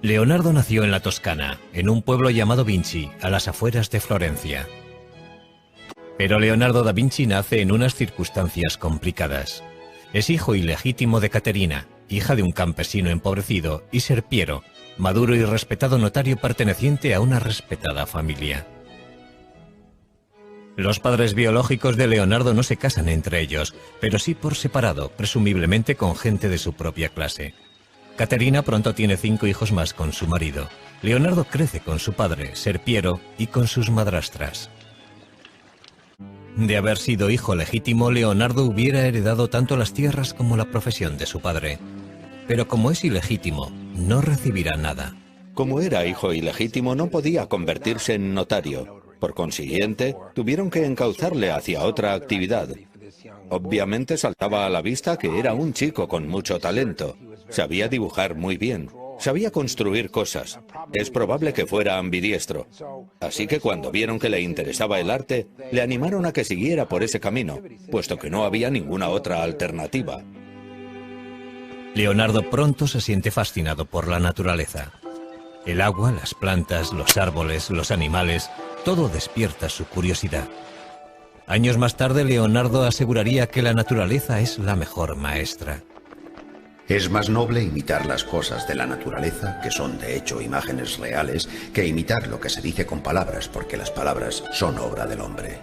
Leonardo nació en la Toscana, en un pueblo llamado Vinci, a las afueras de Florencia. Pero Leonardo da Vinci nace en unas circunstancias complicadas. Es hijo ilegítimo de Caterina, hija de un campesino empobrecido, y Ser Piero, maduro y respetado notario perteneciente a una respetada familia. Los padres biológicos de Leonardo no se casan entre ellos, pero sí por separado, presumiblemente con gente de su propia clase. Caterina pronto tiene 5 hijos más con su marido. Leonardo crece con su padre, Ser Piero, y con sus madrastras. De haber sido hijo legítimo, Leonardo hubiera heredado tanto las tierras como la profesión de su padre. Pero como es ilegítimo, no recibirá nada. Como era hijo ilegítimo, no podía convertirse en notario. Por consiguiente, tuvieron que encauzarle hacia otra actividad. Obviamente saltaba a la vista que era un chico con mucho talento. Sabía dibujar muy bien. Sabía construir cosas. Es probable que fuera ambidiestro. Así que cuando vieron que le interesaba el arte, le animaron a que siguiera por ese camino, puesto que no había ninguna otra alternativa. Leonardo pronto se siente fascinado por la naturaleza. El agua, las plantas, los árboles, los animales, todo despierta su curiosidad. Años más tarde, Leonardo aseguraría que la naturaleza es la mejor maestra. Es más noble imitar las cosas de la naturaleza, que son de hecho imágenes reales, que imitar lo que se dice con palabras, porque las palabras son obra del hombre.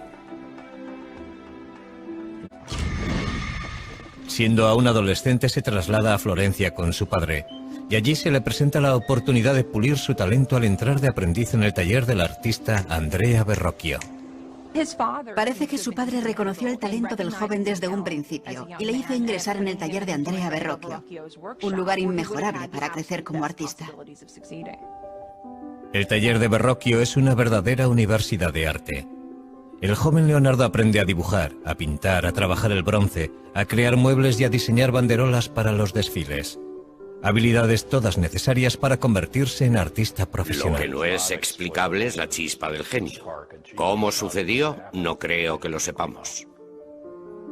Siendo aún adolescente, se traslada a Florencia con su padre, y allí se le presenta la oportunidad de pulir su talento al entrar de aprendiz en el taller del artista Andrea Verrocchio. Parece que su padre reconoció el talento del joven desde un principio y le hizo ingresar en el taller de Andrea Verrocchio, un lugar inmejorable para crecer como artista. El taller de Verrocchio es una verdadera universidad de arte. El joven Leonardo aprende a dibujar, a pintar, a trabajar el bronce, a crear muebles y a diseñar banderolas para los desfiles. Habilidades todas necesarias para convertirse en artista profesional. Lo que no es explicable es la chispa del genio. ¿Cómo sucedió? No creo que lo sepamos.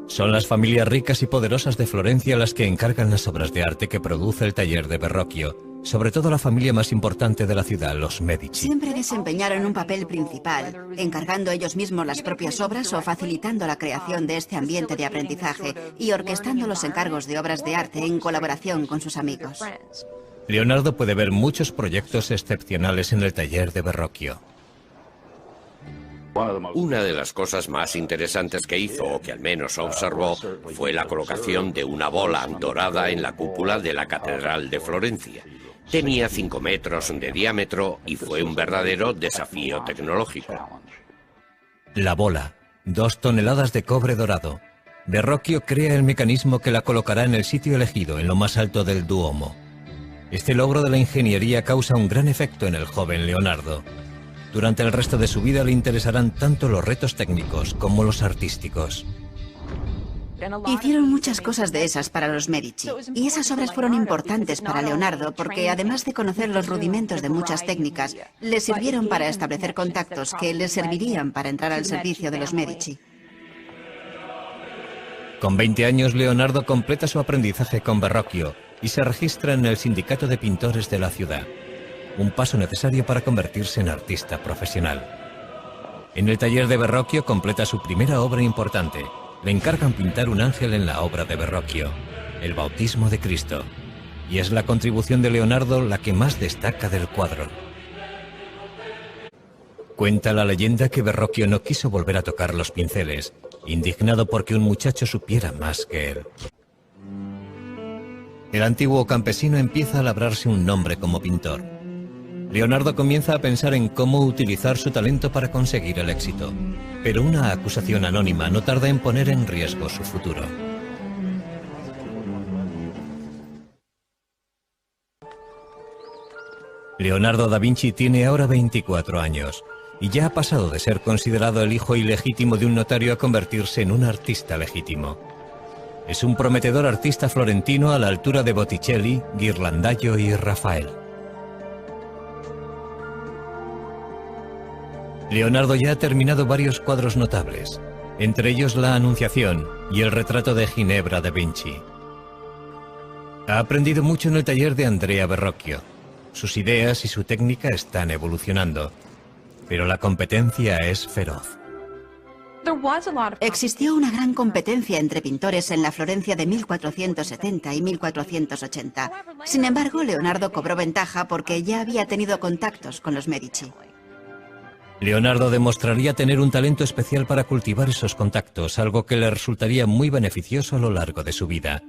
Son las familias ricas y poderosas de Florencia las que encargan las obras de arte que produce el taller de Verrocchio, sobre todo la familia más importante de la ciudad, los Medici. Siempre desempeñaron un papel principal, encargando ellos mismos las propias obras o facilitando la creación de este ambiente de aprendizaje y orquestando los encargos de obras de arte en colaboración con sus amigos. Leonardo puede ver muchos proyectos excepcionales en el taller de Verrocchio. Una de las cosas más interesantes que hizo, o que al menos observó, fue la colocación de una bola dorada en la cúpula de la Catedral de Florencia. Tenía 5 metros de diámetro y fue un verdadero desafío tecnológico. La bola, 2 toneladas de cobre dorado. Verrocchio crea el mecanismo que la colocará en el sitio elegido, en lo más alto del Duomo. Este logro de la ingeniería causa un gran efecto en el joven Leonardo. Durante el resto de su vida le interesarán tanto los retos técnicos como los artísticos. Hicieron muchas cosas de esas para los Medici, y esas obras fueron importantes para Leonardo porque, además de conocer los rudimentos de muchas técnicas, le sirvieron para establecer contactos que le servirían para entrar al servicio de los Medici. Con 20 años, Leonardo completa su aprendizaje con Verrocchio y se registra en el Sindicato de Pintores de la ciudad. Un paso necesario para convertirse en artista profesional. En el taller de Verrocchio completa su primera obra importante. Le encargan pintar un ángel en la obra de Verrocchio, el Bautismo de Cristo, y es la contribución de Leonardo la que más destaca del cuadro. Cuenta la leyenda que Verrocchio no quiso volver a tocar los pinceles, indignado porque un muchacho supiera más que él. El antiguo campesino empieza a labrarse un nombre como pintor. Leonardo comienza a pensar en cómo utilizar su talento para conseguir el éxito, pero una acusación anónima no tarda en poner en riesgo su futuro. Leonardo da Vinci tiene ahora 24 años y ya ha pasado de ser considerado el hijo ilegítimo de un notario a convertirse en un artista legítimo. Es un prometedor artista florentino a la altura de Botticelli, Ghirlandaio y Rafael. Leonardo ya ha terminado varios cuadros notables, entre ellos la Anunciación y el retrato de Ginebra da Vinci. Ha aprendido mucho en el taller de Andrea Verrocchio. Sus ideas y su técnica están evolucionando, pero la competencia es feroz. Existió una gran competencia entre pintores en la Florencia de 1470 y 1480. Sin embargo, Leonardo cobró ventaja porque ya había tenido contactos con los Medici. Leonardo demostraría tener un talento especial para cultivar esos contactos, algo que le resultaría muy beneficioso a lo largo de su vida.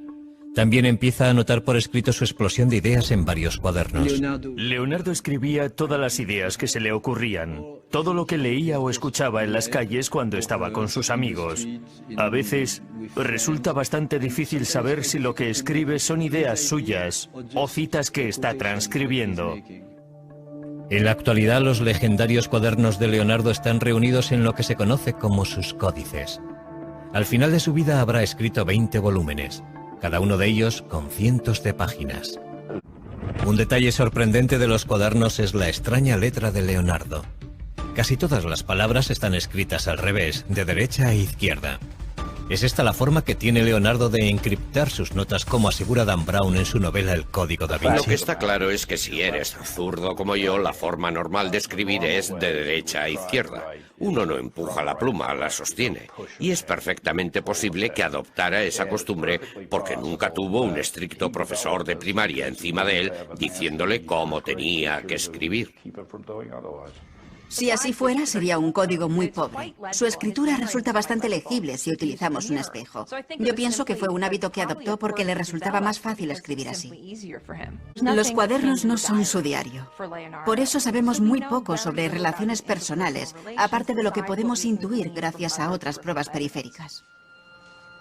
También empieza a anotar por escrito su explosión de ideas en varios cuadernos. Leonardo escribía todas las ideas que se le ocurrían, todo lo que leía o escuchaba en las calles cuando estaba con sus amigos. A veces resulta bastante difícil saber si lo que escribe son ideas suyas o citas que está transcribiendo. En la actualidad, los legendarios cuadernos de Leonardo están reunidos en lo que se conoce como sus códices. Al final de su vida habrá escrito 20 volúmenes, cada uno de ellos con cientos de páginas. Un detalle sorprendente de los cuadernos es la extraña letra de Leonardo. Casi todas las palabras están escritas al revés, de derecha a izquierda. Es esta la forma que tiene Leonardo de encriptar sus notas, como asegura Dan Brown en su novela El Código da Vinci. Lo que está claro es que si eres zurdo como yo, la forma normal de escribir es de derecha a izquierda. Uno no empuja la pluma, la sostiene. Y es perfectamente posible que adoptara esa costumbre porque nunca tuvo un estricto profesor de primaria encima de él diciéndole cómo tenía que escribir. Si así fuera, sería un código muy pobre. Su escritura resulta bastante legible si utilizamos un espejo. Yo pienso que fue un hábito que adoptó porque le resultaba más fácil escribir así. Los cuadernos no son su diario. Por eso sabemos muy poco sobre relaciones personales, aparte de lo que podemos intuir gracias a otras pruebas periféricas.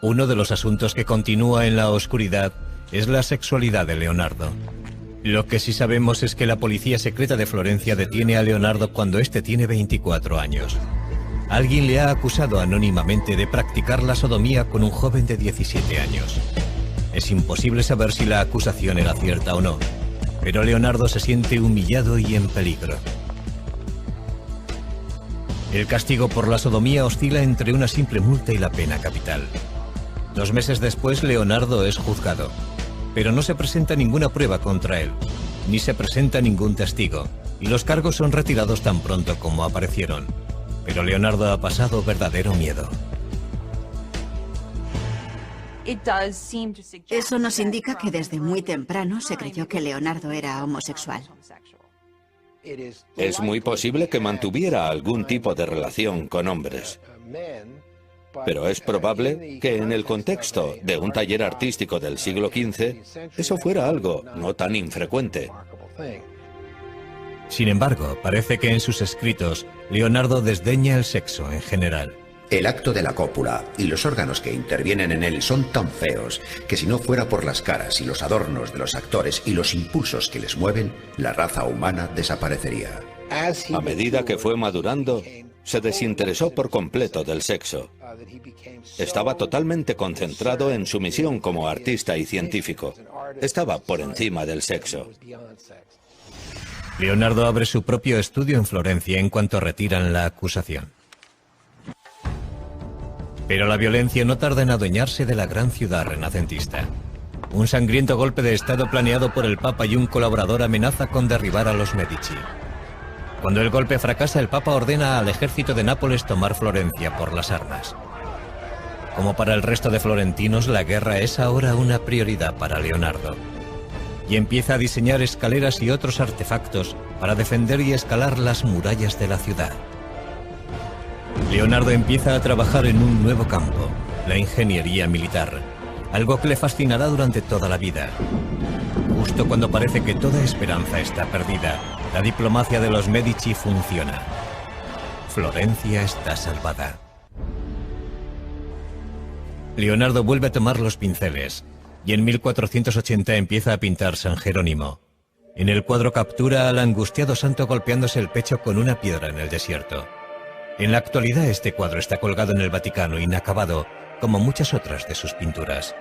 Uno de los asuntos que continúa en la oscuridad es la sexualidad de Leonardo. Lo que sí sabemos es que la policía secreta de Florencia detiene a Leonardo cuando éste tiene 24 años. Alguien le ha acusado anónimamente de practicar la sodomía con un joven de 17 años. Es imposible saber si la acusación era cierta o no, pero Leonardo se siente humillado y en peligro. El castigo por la sodomía oscila entre una simple multa y la pena capital. 2 meses después, Leonardo es juzgado. Pero no se presenta ninguna prueba contra él, ni se presenta ningún testigo, y los cargos son retirados tan pronto como aparecieron. Pero Leonardo ha pasado verdadero miedo. Eso nos indica que desde muy temprano se creyó que Leonardo era homosexual. Es muy posible que mantuviera algún tipo de relación con hombres. Pero es probable que en el contexto de un taller artístico del siglo XV, eso fuera algo no tan infrecuente. Sin embargo, parece que en sus escritos, Leonardo desdeña el sexo en general. El acto de la cópula y los órganos que intervienen en él son tan feos que si no fuera por las caras y los adornos de los actores y los impulsos que les mueven, la raza humana desaparecería. A medida que fue madurando, se desinteresó por completo del sexo. Estaba totalmente concentrado en su misión como artista y científico. Estaba por encima del sexo. Leonardo abre su propio estudio en Florencia en cuanto retiran la acusación. Pero la violencia no tarda en adueñarse de la gran ciudad renacentista. Un sangriento golpe de estado planeado por el Papa y un colaborador amenaza con derribar a los Medici. Cuando el golpe fracasa, el Papa ordena al ejército de Nápoles tomar Florencia por las armas. Como para el resto de florentinos, la guerra es ahora una prioridad para Leonardo. Y empieza a diseñar escaleras y otros artefactos para defender y escalar las murallas de la ciudad. Leonardo empieza a trabajar en un nuevo campo, la ingeniería militar, algo que le fascinará durante toda la vida. Justo cuando parece que toda esperanza está perdida, la diplomacia de los Medici funciona. Florencia está salvada. Leonardo vuelve a tomar los pinceles y en 1480 empieza a pintar San Jerónimo. En el cuadro captura al angustiado santo golpeándose el pecho con una piedra en el desierto. En la actualidad este cuadro está colgado en el Vaticano inacabado, como muchas otras de sus pinturas.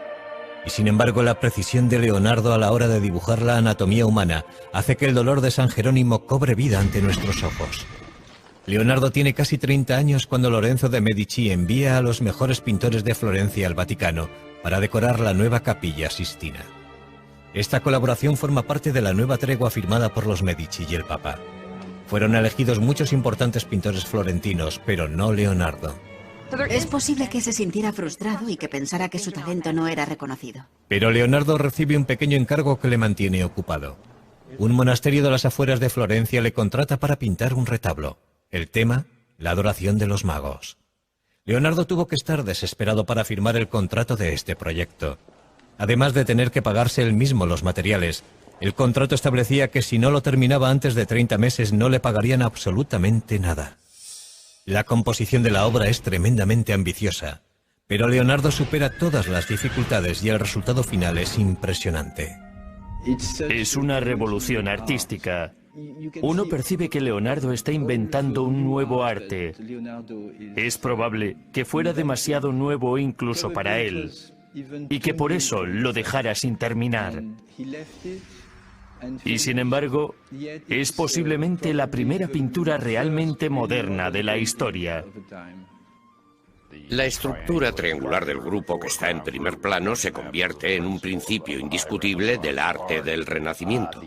Y sin embargo, la precisión de Leonardo a la hora de dibujar la anatomía humana hace que el dolor de San Jerónimo cobre vida ante nuestros ojos. Leonardo tiene casi 30 años cuando Lorenzo de Medici envía a los mejores pintores de Florencia al Vaticano para decorar la nueva Capilla Sistina. Esta colaboración forma parte de la nueva tregua firmada por los Medici y el Papa. Fueron elegidos muchos importantes pintores florentinos, pero no Leonardo. Es posible que se sintiera frustrado y que pensara que su talento no era reconocido. Pero Leonardo recibe un pequeño encargo que le mantiene ocupado. Un monasterio de las afueras de Florencia le contrata para pintar un retablo. El tema, la adoración de los magos. Leonardo tuvo que estar desesperado para firmar el contrato de este proyecto. Además de tener que pagarse él mismo los materiales, el contrato establecía que si no lo terminaba antes de 30 meses no le pagarían absolutamente nada. La composición de la obra es tremendamente ambiciosa, pero Leonardo supera todas las dificultades y el resultado final es impresionante. Es una revolución artística. Uno percibe que Leonardo está inventando un nuevo arte. Es probable que fuera demasiado nuevo incluso para él, y que por eso lo dejara sin terminar. Y sin embargo, es posiblemente la primera pintura realmente moderna de la historia. La estructura triangular del grupo que está en primer plano se convierte en un principio indiscutible del arte del Renacimiento.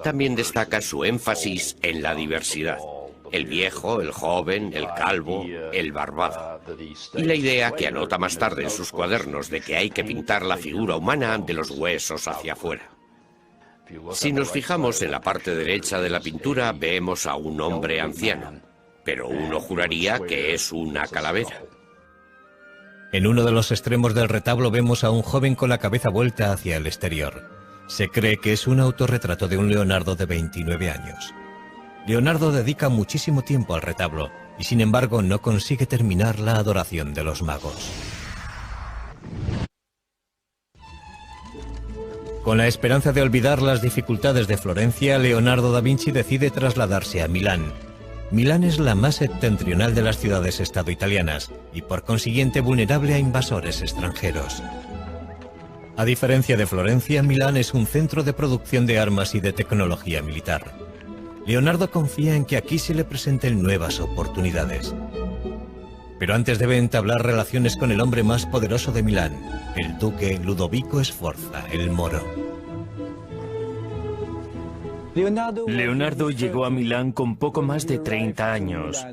También destaca su énfasis en la diversidad. El viejo, el joven, el calvo, el barbado. Y la idea que anota más tarde en sus cuadernos de que hay que pintar la figura humana de los huesos hacia afuera. Si nos fijamos en la parte derecha de la pintura, vemos a un hombre anciano, pero uno juraría que es una calavera. En uno de los extremos del retablo vemos a un joven con la cabeza vuelta hacia el exterior. Se cree que es un autorretrato de un Leonardo de 29 años. Leonardo dedica muchísimo tiempo al retablo y sin embargo no consigue terminar la adoración de los magos. Con la esperanza de olvidar las dificultades de Florencia, Leonardo da Vinci decide trasladarse a Milán. Milán es la más septentrional de las ciudades-estado italianas y por consiguiente vulnerable a invasores extranjeros. A diferencia de Florencia, Milán es un centro de producción de armas y de tecnología militar. Leonardo confía en que aquí se le presenten nuevas oportunidades. Pero antes debe entablar relaciones con el hombre más poderoso de Milán, el duque Ludovico Sforza, el Moro. Leonardo llegó a Milán con poco más de 30 años.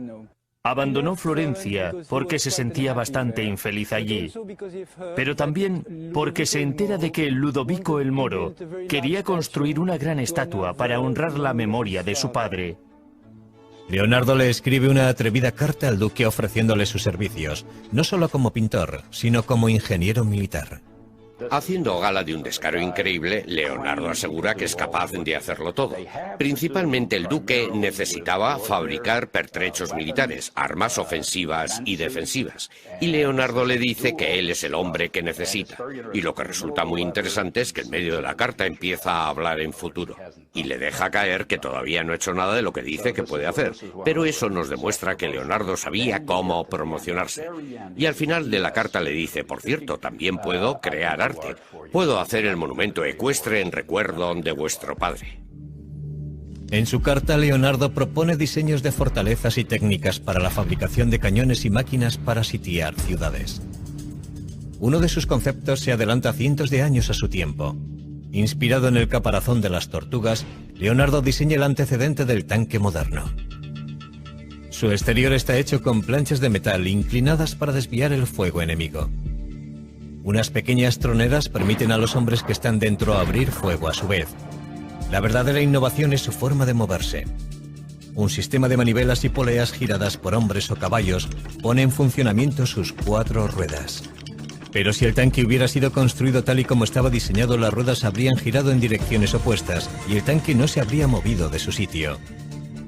Abandonó Florencia porque se sentía bastante infeliz allí, pero también porque se entera de que Ludovico el Moro quería construir una gran estatua para honrar la memoria de su padre. Leonardo le escribe una atrevida carta al duque ofreciéndole sus servicios, no solo como pintor, sino como ingeniero militar. Haciendo gala de un descaro increíble, Leonardo asegura que es capaz de hacerlo todo. Principalmente el duque necesitaba fabricar pertrechos militares, armas ofensivas y defensivas. Y Leonardo le dice que él es el hombre que necesita. Y lo que resulta muy interesante es que en medio de la carta empieza a hablar en futuro. Y le deja caer que todavía no ha hecho nada de lo que dice que puede hacer. Pero eso nos demuestra que Leonardo sabía cómo promocionarse. Y al final de la carta le dice, por cierto, también puedo crear arte. Puedo hacer el monumento ecuestre en recuerdo de vuestro padre. En su carta, Leonardo propone diseños de fortalezas y técnicas para la fabricación de cañones y máquinas para sitiar ciudades. Uno de sus conceptos se adelanta cientos de años a su tiempo. Inspirado en el caparazón de las tortugas, Leonardo diseña el antecedente del tanque moderno. Su exterior está hecho con planchas de metal inclinadas para desviar el fuego enemigo. Unas pequeñas troneras permiten a los hombres que están dentro abrir fuego a su vez. La verdadera innovación es su forma de moverse. Un sistema de manivelas y poleas giradas por hombres o caballos pone en funcionamiento sus 4 ruedas. Pero si el tanque hubiera sido construido tal y como estaba diseñado, las ruedas habrían girado en direcciones opuestas y el tanque no se habría movido de su sitio.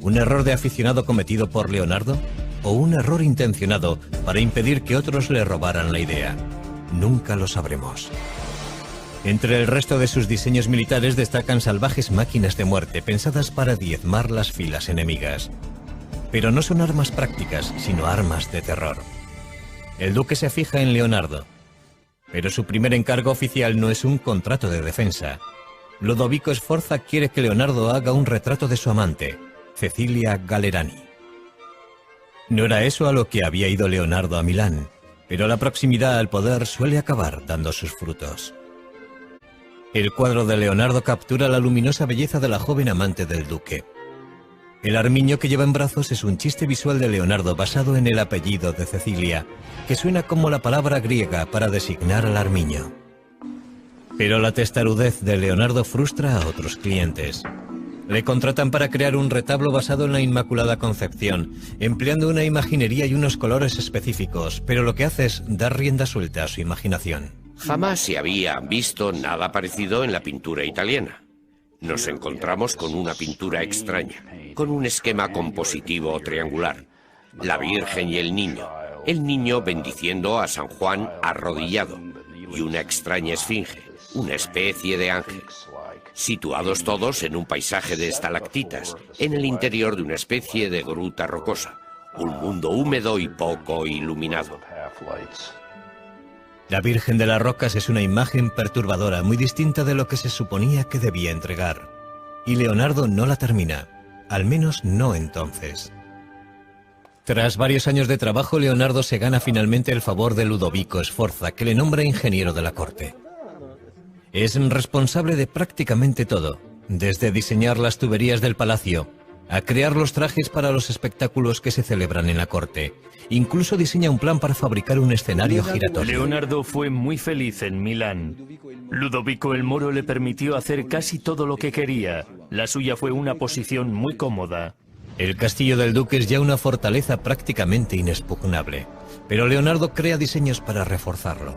¿Un error de aficionado cometido por Leonardo? ¿O un error intencionado para impedir que otros le robaran la idea? Nunca lo sabremos. Entre el resto de sus diseños militares destacan salvajes máquinas de muerte pensadas para diezmar las filas enemigas. Pero no son armas prácticas, sino armas de terror. El duque se fija en Leonardo, pero su primer encargo oficial no es un contrato de defensa. Ludovico Sforza quiere que Leonardo haga un retrato de su amante, Cecilia Gallerani. No era eso a lo que había ido Leonardo a Milán, pero la proximidad al poder suele acabar dando sus frutos. El cuadro de Leonardo captura la luminosa belleza de la joven amante del duque. El armiño que lleva en brazos es un chiste visual de Leonardo basado en el apellido de Cecilia, que suena como la palabra griega para designar al armiño. Pero la testarudez de Leonardo frustra a otros clientes. Le contratan para crear un retablo basado en la Inmaculada Concepción, empleando una imaginería y unos colores específicos, pero lo que hace es dar rienda suelta a su imaginación. Jamás se había visto nada parecido en la pintura italiana. Nos encontramos con una pintura extraña, con un esquema compositivo triangular. La Virgen y el niño bendiciendo a San Juan arrodillado, y una extraña esfinge, una especie de ángel. Situados todos en un paisaje de estalactitas, en el interior de una especie de gruta rocosa, un mundo húmedo y poco iluminado. La Virgen de las Rocas es una imagen perturbadora, muy distinta de lo que se suponía que debía entregar. Y Leonardo no la termina, al menos no entonces. Tras varios años de trabajo, Leonardo se gana finalmente el favor de Ludovico Sforza, que le nombra ingeniero de la corte. Es responsable de prácticamente todo, desde diseñar las tuberías del palacio, a crear los trajes para los espectáculos que se celebran en la corte. Incluso diseña un plan para fabricar un escenario giratorio. Leonardo fue muy feliz en Milán. Ludovico el Moro le permitió hacer casi todo lo que quería. La suya fue una posición muy cómoda. El castillo del duque es ya una fortaleza prácticamente inexpugnable, pero Leonardo crea diseños para reforzarlo.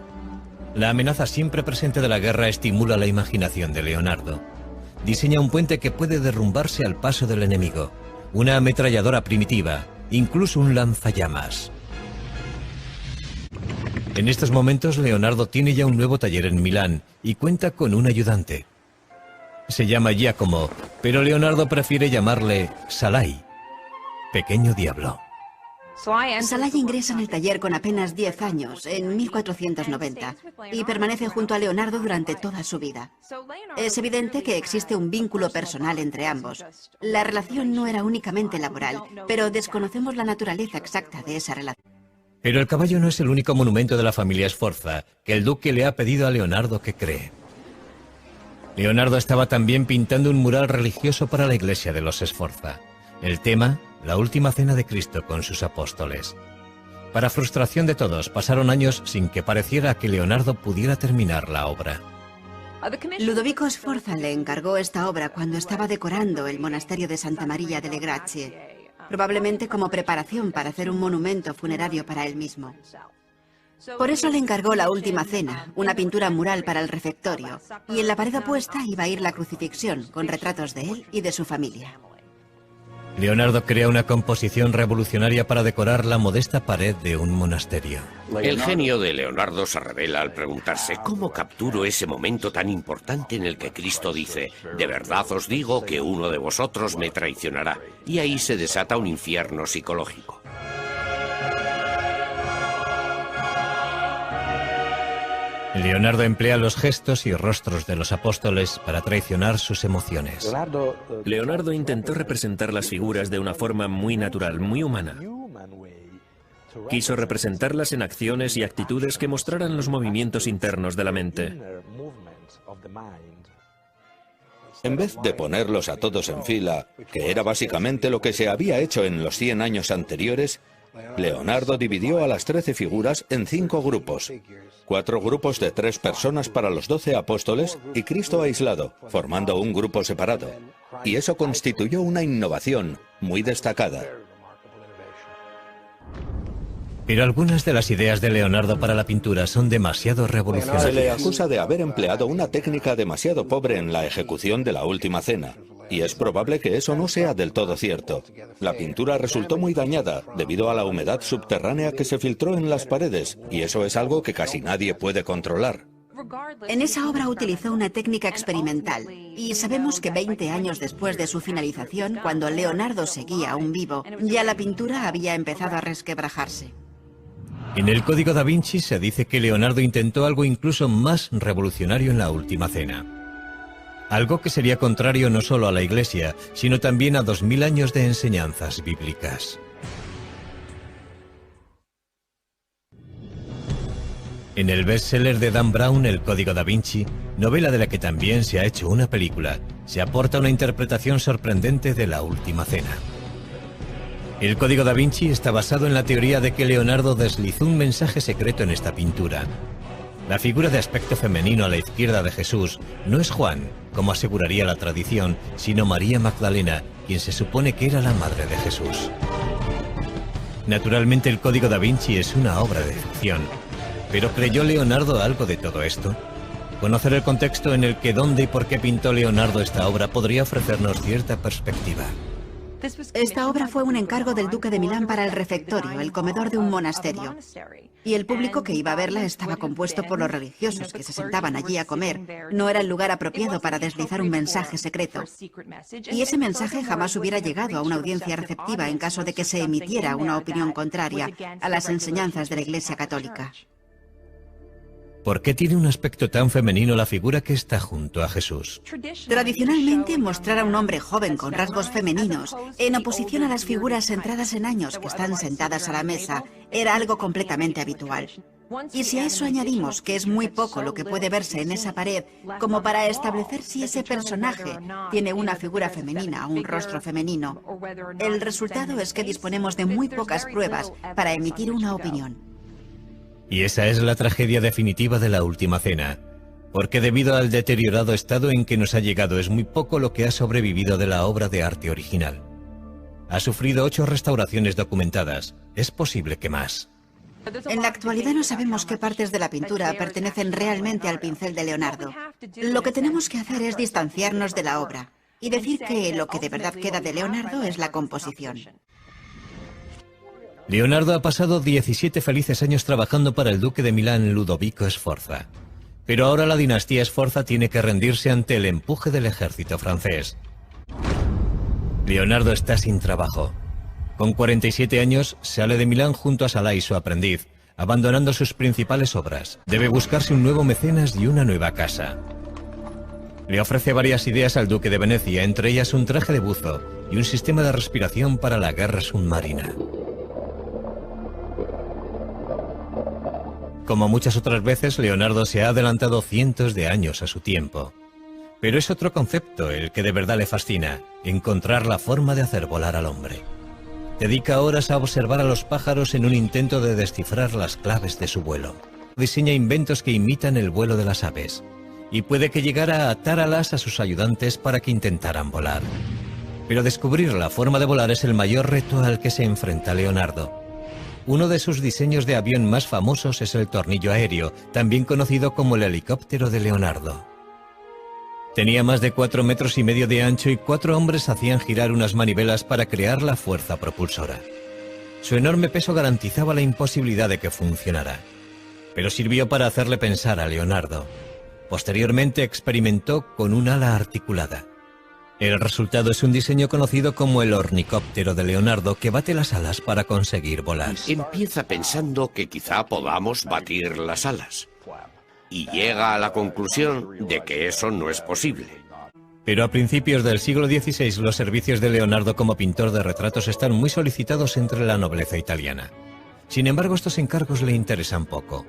La amenaza siempre presente de la guerra estimula la imaginación de Leonardo. Diseña un puente que puede derrumbarse al paso del enemigo, una ametralladora primitiva, incluso un lanzallamas. En estos momentos Leonardo tiene ya un nuevo taller en Milán y cuenta con un ayudante. Se llama Giacomo, pero Leonardo prefiere llamarle Salai, pequeño diablo. Salai ingresa en el taller con apenas 10 años, en 1490, y permanece junto a Leonardo durante toda su vida. Es evidente que existe un vínculo personal entre ambos. La relación no era únicamente laboral, pero desconocemos la naturaleza exacta de esa relación. Pero el caballo no es el único monumento de la familia Sforza que el duque le ha pedido a Leonardo que cree. Leonardo estaba también pintando un mural religioso para la iglesia de los Sforza. El tema, la última cena de Cristo con sus apóstoles. Para frustración de todos, pasaron años sin que pareciera que Leonardo pudiera terminar la obra. Ludovico Sforza le encargó esta obra cuando estaba decorando el monasterio de Santa María delle Grazie, probablemente como preparación para hacer un monumento funerario para él mismo. Por eso le encargó la última cena, una pintura mural para el refectorio, y en la pared opuesta iba a ir la crucifixión, con retratos de él y de su familia. Leonardo crea una composición revolucionaria para decorar la modesta pared de un monasterio. El genio de Leonardo se revela al preguntarse cómo capturo ese momento tan importante en el que Cristo dice: de verdad os digo que uno de vosotros me traicionará. Y ahí se desata un infierno psicológico. Leonardo emplea los gestos y rostros de los apóstoles para traicionar sus emociones. Leonardo intentó representar las figuras de una forma muy natural, muy humana. Quiso representarlas en acciones y actitudes que mostraran los movimientos internos de la mente. En vez de ponerlos a todos en fila, que era básicamente lo que se había hecho en los 100 años anteriores, Leonardo dividió a las 13 figuras en 5 grupos. 4 grupos de 3 personas para los 12 apóstoles y Cristo aislado, formando un grupo separado. Y eso constituyó una innovación muy destacada. Pero algunas de las ideas de Leonardo para la pintura son demasiado revolucionarias. Se le acusa de haber empleado una técnica demasiado pobre en la ejecución de la última cena. Y es probable que eso no sea del todo cierto. La pintura resultó muy dañada debido a la humedad subterránea que se filtró en las paredes, y eso es algo que casi nadie puede controlar. En esa obra utilizó una técnica experimental, y sabemos que 20 años después de su finalización, cuando Leonardo seguía aún vivo, ya la pintura había empezado a resquebrajarse. En el Código da Vinci se dice que Leonardo intentó algo incluso más revolucionario en la última cena. Algo que sería contrario no solo a la Iglesia, sino también a 2000 años de enseñanzas bíblicas. En el bestseller de Dan Brown, El Código da Vinci, novela de la que también se ha hecho una película, se aporta una interpretación sorprendente de la Última Cena. El Código da Vinci está basado en la teoría de que Leonardo deslizó un mensaje secreto en esta pintura. La figura de aspecto femenino a la izquierda de Jesús no es Juan, como aseguraría la tradición, sino María Magdalena, quien se supone que era la madre de Jesús. Naturalmente, el Código da Vinci es una obra de ficción. ¿Pero creyó Leonardo algo de todo esto? Conocer el contexto en el que, dónde y por qué pintó Leonardo esta obra podría ofrecernos cierta perspectiva. Esta obra fue un encargo del duque de Milán para el refectorio, el comedor de un monasterio. Y el público que iba a verla estaba compuesto por los religiosos que se sentaban allí a comer. No era el lugar apropiado para deslizar un mensaje secreto. Y ese mensaje jamás hubiera llegado a una audiencia receptiva en caso de que se emitiera una opinión contraria a las enseñanzas de la Iglesia Católica. ¿Por qué tiene un aspecto tan femenino la figura que está junto a Jesús? Tradicionalmente, mostrar a un hombre joven con rasgos femeninos, en oposición a las figuras centradas en años que están sentadas a la mesa, era algo completamente habitual. Y si a eso añadimos que es muy poco lo que puede verse en esa pared, como para establecer si ese personaje tiene una figura femenina o un rostro femenino, el resultado es que disponemos de muy pocas pruebas para emitir una opinión. Y esa es la tragedia definitiva de la Última Cena, porque debido al deteriorado estado en que nos ha llegado es muy poco lo que ha sobrevivido de la obra de arte original. Ha sufrido 8 restauraciones documentadas, es posible que más. En la actualidad no sabemos qué partes de la pintura pertenecen realmente al pincel de Leonardo. Lo que tenemos que hacer es distanciarnos de la obra y decir que lo que de verdad queda de Leonardo es la composición. Leonardo ha pasado 17 felices años trabajando para el duque de Milán, Ludovico Sforza. Pero ahora la dinastía Sforza tiene que rendirse ante el empuje del ejército francés. Leonardo está sin trabajo. Con 47 años sale de Milán junto a Salai, su aprendiz, abandonando sus principales obras. Debe buscarse un nuevo mecenas y una nueva casa. Le ofrece varias ideas al duque de Venecia, entre ellas un traje de buzo y un sistema de respiración para la guerra submarina. Como muchas otras veces, Leonardo se ha adelantado cientos de años a su tiempo. Pero es otro concepto el que de verdad le fascina, encontrar la forma de hacer volar al hombre. Dedica horas a observar a los pájaros en un intento de descifrar las claves de su vuelo. Diseña inventos que imitan el vuelo de las aves, y puede que llegara a atar alas a sus ayudantes para que intentaran volar. Pero descubrir la forma de volar es el mayor reto al que se enfrenta Leonardo. Uno de sus diseños de avión más famosos es el tornillo aéreo, también conocido como el helicóptero de Leonardo. Tenía más de 4,5 metros de ancho y 4 hombres hacían girar unas manivelas para crear la fuerza propulsora. Su enorme peso garantizaba la imposibilidad de que funcionara, pero sirvió para hacerle pensar a Leonardo. Posteriormente experimentó con un ala articulada. El resultado es un diseño conocido como el ornicóptero de Leonardo, que bate las alas para conseguir volar. Empieza pensando que quizá podamos batir las alas, y llega a la conclusión de que eso no es posible. Pero a principios del siglo XVI los servicios de Leonardo como pintor de retratos están muy solicitados entre la nobleza italiana. Sin embargo, estos encargos le interesan poco.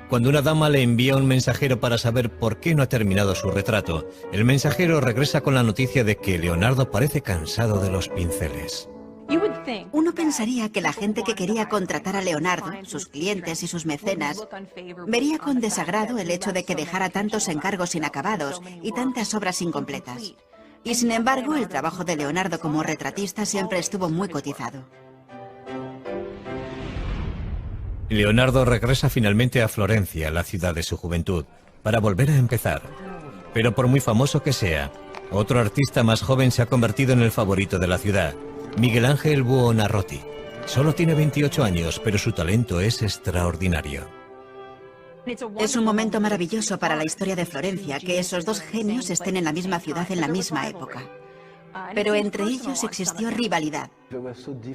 Cuando una dama le envía un mensajero para saber por qué no ha terminado su retrato, el mensajero regresa con la noticia de que Leonardo parece cansado de los pinceles. Uno pensaría que la gente que quería contratar a Leonardo, sus clientes y sus mecenas, vería con desagrado el hecho de que dejara tantos encargos inacabados y tantas obras incompletas. Y sin embargo, el trabajo de Leonardo como retratista siempre estuvo muy cotizado. Leonardo regresa finalmente a Florencia, la ciudad de su juventud, para volver a empezar. Pero por muy famoso que sea, otro artista más joven se ha convertido en el favorito de la ciudad, Miguel Ángel Buonarroti. Solo tiene 28 años, pero su talento es extraordinario. Es un momento maravilloso para la historia de Florencia que esos dos genios estén en la misma ciudad en la misma época. Pero entre ellos existió rivalidad.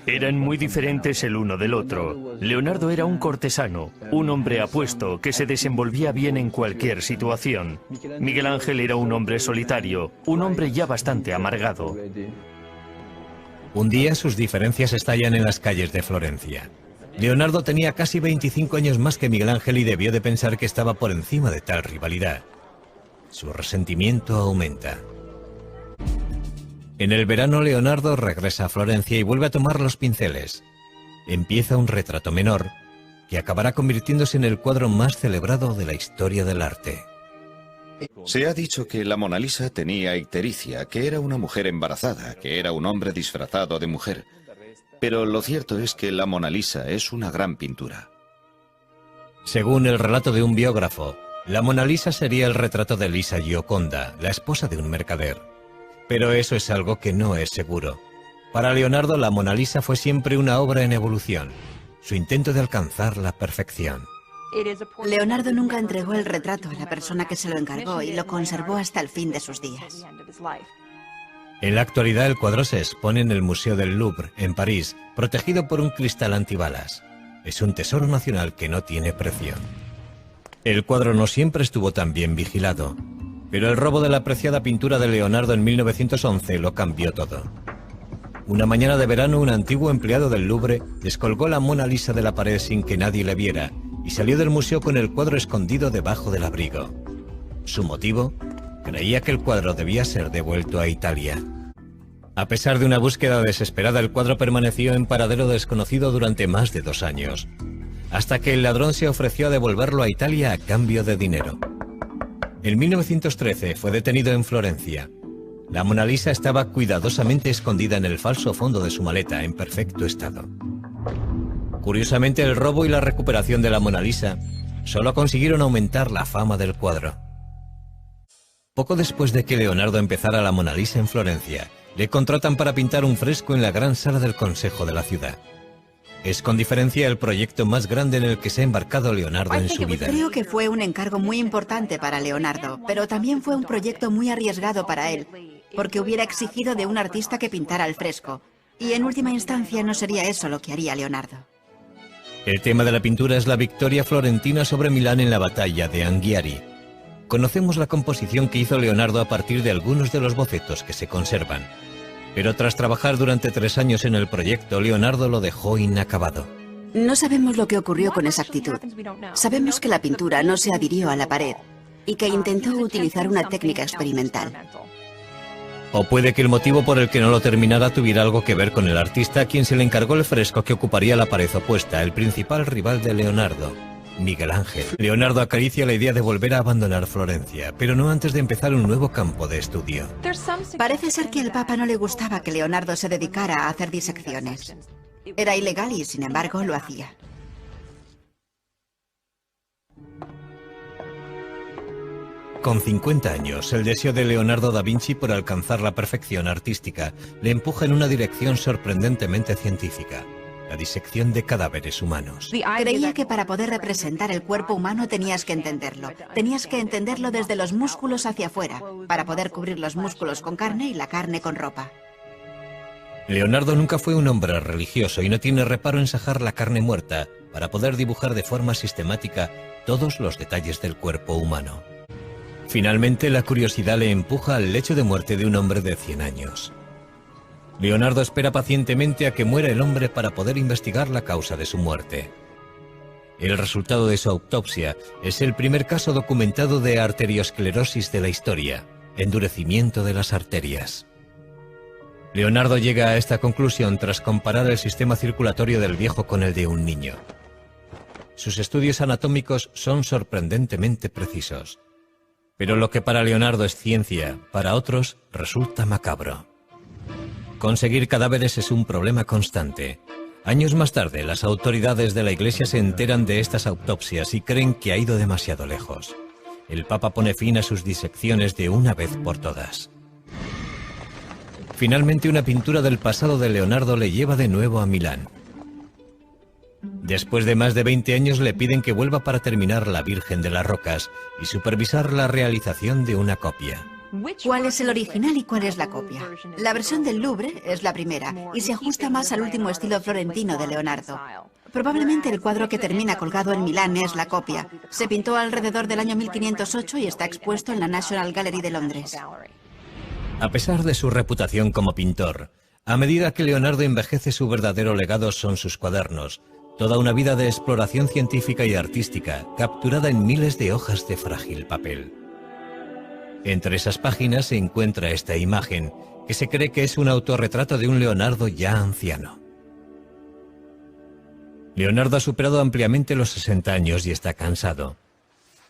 Eran muy diferentes el uno del otro. Leonardo era un cortesano, un hombre apuesto que se desenvolvía bien en cualquier situación. Miguel Ángel era un hombre solitario, un hombre ya bastante amargado. Un día sus diferencias estallan en las calles de Florencia. Leonardo tenía casi 25 años más que Miguel Ángel y debió de pensar que estaba por encima de tal rivalidad. Su resentimiento aumenta. En el verano, Leonardo regresa a Florencia y vuelve a tomar los pinceles. Empieza un retrato menor que acabará convirtiéndose en el cuadro más celebrado de la historia del arte. Se ha dicho que la Mona Lisa tenía ictericia, que era una mujer embarazada, que era un hombre disfrazado de mujer. Pero lo cierto es que la Mona Lisa es una gran pintura. Según el relato de un biógrafo, la Mona Lisa sería el retrato de Lisa Gioconda, la esposa de un mercader. Pero eso es algo que no es seguro. Para Leonardo, la Mona Lisa fue siempre una obra en evolución, su intento de alcanzar la perfección. Leonardo nunca entregó el retrato a la persona que se lo encargó y lo conservó hasta el fin de sus días. En la actualidad, el cuadro se expone en el Museo del Louvre, en París, protegido por un cristal antibalas. Es un tesoro nacional que no tiene precio. El cuadro no siempre estuvo tan bien vigilado, pero el robo de la apreciada pintura de Leonardo en 1911 lo cambió todo. Una mañana de verano, un antiguo empleado del Louvre descolgó la Mona Lisa de la pared sin que nadie le viera y salió del museo con el cuadro escondido debajo del abrigo. ¿Su motivo? Creía que el cuadro debía ser devuelto a Italia. A pesar de una búsqueda desesperada, el cuadro permaneció en paradero desconocido durante más de 2 años, hasta que el ladrón se ofreció a devolverlo a Italia a cambio de dinero. En 1913 fue detenido en Florencia. La Mona Lisa estaba cuidadosamente escondida en el falso fondo de su maleta, en perfecto estado. Curiosamente, el robo y la recuperación de la Mona Lisa solo consiguieron aumentar la fama del cuadro. Poco después de que Leonardo empezara la Mona Lisa en Florencia, le contratan para pintar un fresco en la gran sala del Consejo de la ciudad. Es con diferencia el proyecto más grande en el que se ha embarcado Leonardo en su vida. Creo que fue un encargo muy importante para Leonardo, pero también fue un proyecto muy arriesgado para él, porque hubiera exigido de un artista que pintara al fresco, y en última instancia no sería eso lo que haría Leonardo. El tema de la pintura es la victoria florentina sobre Milán en la batalla de Anghiari. Conocemos la composición que hizo Leonardo a partir de algunos de los bocetos que se conservan. Pero tras trabajar durante 3 años en el proyecto, Leonardo lo dejó inacabado. No sabemos lo que ocurrió con exactitud. Sabemos que la pintura no se adhirió a la pared y que intentó utilizar una técnica experimental. O puede que el motivo por el que no lo terminara tuviera algo que ver con el artista a quien se le encargó el fresco que ocuparía la pared opuesta, el principal rival de Leonardo, Miguel Ángel. Leonardo acaricia la idea de volver a abandonar Florencia, pero no antes de empezar un nuevo campo de estudio. Parece ser que al Papa no le gustaba que Leonardo se dedicara a hacer disecciones. Era ilegal y, sin embargo, lo hacía. Con 50 años, el deseo de Leonardo da Vinci por alcanzar la perfección artística le empuja en una dirección sorprendentemente científica: la disección de cadáveres humanos. Creía que para poder representar el cuerpo humano tenías que entenderlo. Tenías que entenderlo desde los músculos hacia afuera, para poder cubrir los músculos con carne y la carne con ropa. Leonardo nunca fue un hombre religioso y no tiene reparo en sajar la carne muerta para poder dibujar de forma sistemática todos los detalles del cuerpo humano. Finalmente, la curiosidad le empuja al lecho de muerte de un hombre de 100 años. Leonardo espera pacientemente a que muera el hombre para poder investigar la causa de su muerte. El resultado de su autopsia es el primer caso documentado de arteriosclerosis de la historia, endurecimiento de las arterias. Leonardo llega a esta conclusión tras comparar el sistema circulatorio del viejo con el de un niño. Sus estudios anatómicos son sorprendentemente precisos. Pero lo que para Leonardo es ciencia, para otros resulta macabro. Conseguir cadáveres es un problema constante. Años más tarde, las autoridades de la Iglesia se enteran de estas autopsias y creen que ha ido demasiado lejos. El Papa pone fin a sus disecciones de una vez por todas. Finalmente, una pintura del pasado de Leonardo le lleva de nuevo a Milán. Después de más de 20 años le piden que vuelva para terminar La Virgen de las Rocas y supervisar la realización de una copia. ¿Cuál es el original y cuál es la copia? La versión del Louvre es la primera y se ajusta más al último estilo florentino de Leonardo. Probablemente el cuadro que termina colgado en Milán es la copia. Se pintó alrededor del año 1508 y está expuesto en la National Gallery de Londres. A pesar de su reputación como pintor, a medida que Leonardo envejece, su verdadero legado son sus cuadernos, Toda una vida de exploración científica y artística, capturada en miles de hojas de frágil papel. Entre esas páginas se encuentra esta imagen, que se cree que es un autorretrato de un Leonardo ya anciano. Leonardo ha superado ampliamente los 60 años y está cansado.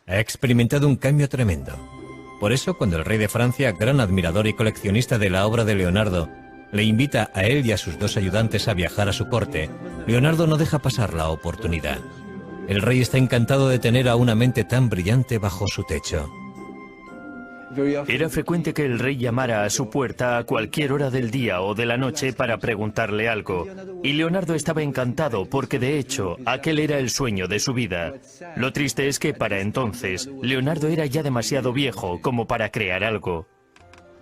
Ha experimentado un cambio tremendo. Por eso, cuando el rey de Francia, gran admirador y coleccionista de la obra de Leonardo, le invita a él y a sus 2 ayudantes a viajar a su corte, Leonardo no deja pasar la oportunidad. El rey está encantado de tener a una mente tan brillante bajo su techo. Era frecuente que el rey llamara a su puerta a cualquier hora del día o de la noche para preguntarle algo. Y Leonardo estaba encantado porque, de hecho, aquel era el sueño de su vida. Lo triste es que para entonces, Leonardo era ya demasiado viejo como para crear algo.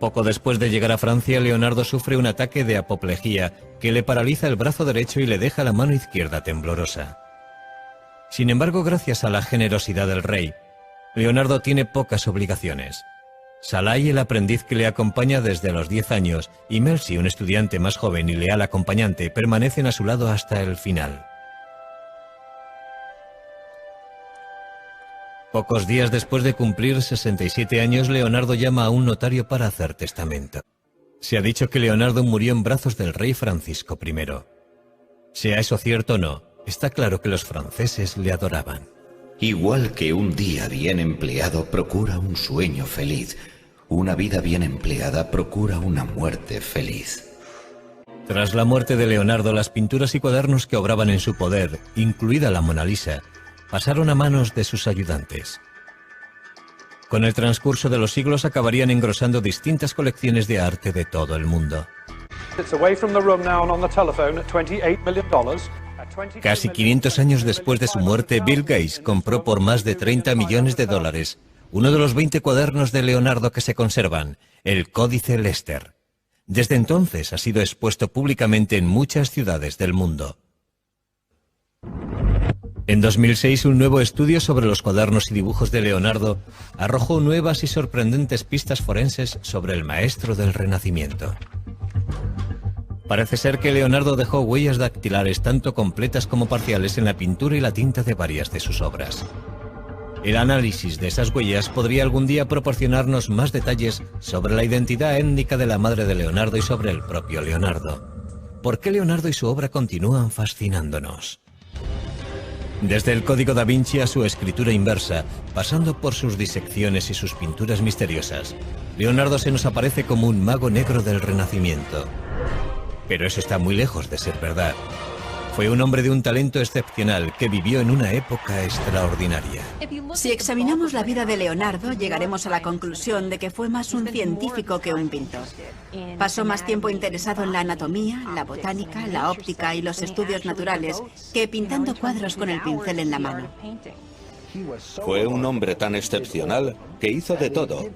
Poco después de llegar a Francia, Leonardo sufre un ataque de apoplejía que le paraliza el brazo derecho y le deja la mano izquierda temblorosa. Sin embargo, gracias a la generosidad del rey, Leonardo tiene pocas obligaciones. Salai, el aprendiz que le acompaña desde los 10 años, y Melzi, un estudiante más joven y leal acompañante, permanecen a su lado hasta el final. Pocos días después de cumplir 67 años, Leonardo llama a un notario para hacer testamento. Se ha dicho que Leonardo murió en brazos del rey Francisco I. Sea eso cierto o no, está claro que los franceses le adoraban. Igual que un día bien empleado procura un sueño feliz, una vida bien empleada procura una muerte feliz. Tras la muerte de Leonardo, las pinturas y cuadernos que obraban en su poder, incluida la Mona Lisa, pasaron a manos de sus ayudantes. Con el transcurso de los siglos acabarían engrosando distintas colecciones de arte de todo el mundo. Casi 500 años después de su muerte, Bill Gates compró por más de $30 millones uno de los 20 cuadernos de Leonardo que se conservan, el Códice Lester. Desde entonces ha sido expuesto públicamente en muchas ciudades del mundo. En 2006, un nuevo estudio sobre los cuadernos y dibujos de Leonardo arrojó nuevas y sorprendentes pistas forenses sobre el maestro del Renacimiento. Parece ser que Leonardo dejó huellas dactilares tanto completas como parciales en la pintura y la tinta de varias de sus obras. El análisis de esas huellas podría algún día proporcionarnos más detalles sobre la identidad étnica de la madre de Leonardo y sobre el propio Leonardo. ¿Por qué Leonardo y su obra continúan fascinándonos? Desde el Código da Vinci a su escritura inversa, pasando por sus disecciones y sus pinturas misteriosas, Leonardo se nos aparece como un mago negro del Renacimiento. Pero eso está muy lejos de ser verdad. Fue un hombre de un talento excepcional que vivió en una época extraordinaria. Si examinamos la vida de Leonardo, llegaremos a la conclusión de que fue más un científico que un pintor. Pasó más tiempo interesado en la anatomía, la botánica, la óptica y los estudios naturales que pintando cuadros con el pincel en la mano. Fue un hombre tan excepcional que hizo de todo,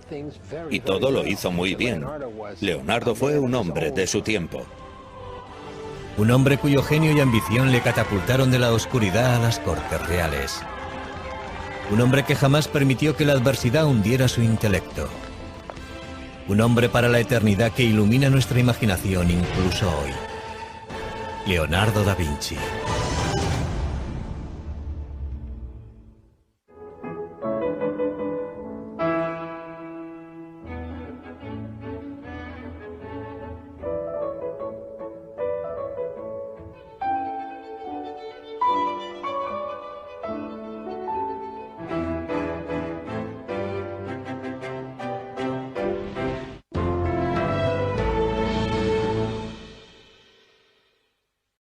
y todo lo hizo muy bien. Leonardo fue un hombre de su tiempo. Un hombre cuyo genio y ambición le catapultaron de la oscuridad a las cortes reales. Un hombre que jamás permitió que la adversidad hundiera su intelecto. Un hombre para la eternidad que ilumina nuestra imaginación incluso hoy. Leonardo da Vinci.